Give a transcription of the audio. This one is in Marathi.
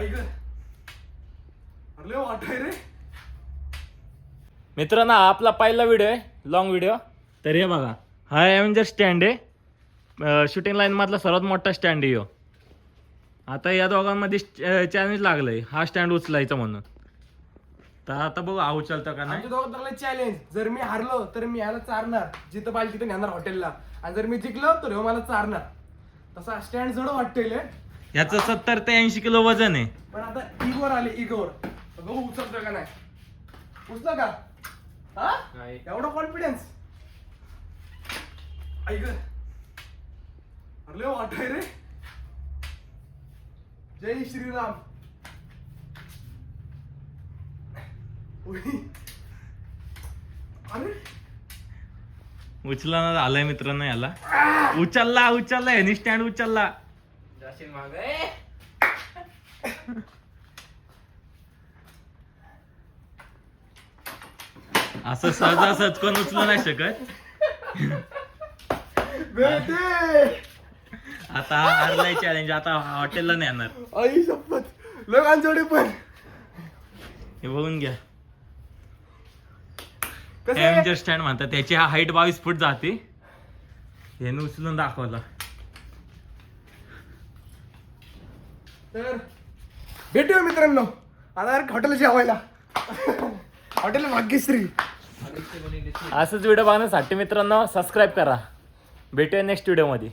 ऐक अरे वाटाय रे मित्रांनो हा आपला पहिला व्हिडिओ आहे, लॉंग व्हिडिओ. तर हे बघा, हा एव्हेंजर स्टँड आहे, शूटिंग लाईन मधला सर्वात मोठा स्टँड आहे ह्यो. आता या दोघांमध्ये चॅलेंज लागलंय हा स्टँड उचलायचा म्हणून. तर आता बघू हा उचलतो का नाही. आमच्या दोघांना चॅलेंज, जर मी हारलो तर मी याला चारणार, जिथं पाहिजे तिथं नेणार हॉटेलला, आणि जर मी जिंकलो तर ह्यो मला चारणार. तसा स्टँड जड वाटतोय याचं 70 ते 80 किलो वजन आहे. पण आता इगोवर आले, इगोवर बघू उचलतोय का नाही. उचलं का? हा नाही. एवढा कॉन्फिडन्स. ऐक अरे वाटाय रे. जय श्रीराम. अरे उचला आलाय मित्रांनो, याला उचलला यांनी स्टँड उचलला. असं सहजासहज कोण उचलू नाही शकत. आता हा हारलाय चॅलेंज, आता हॉटेलला नेणार. आई शपथ लोकांजोडे पण हे बघून घ्या. कसं एव्हेंजर स्टँड म्हणतात, त्याची हाईट 22 फूट जाते. याने उचलून दाखवला. तर भेटूया मित्रांनो आता हॉटेल जेवायला. हॉटेल भाग्यश्री. असंच व्हिडिओ बघण्यासाठी मित्रांनो सबस्क्राईब करा. भेटूया नेक्स्ट व्हिडिओ मध्ये.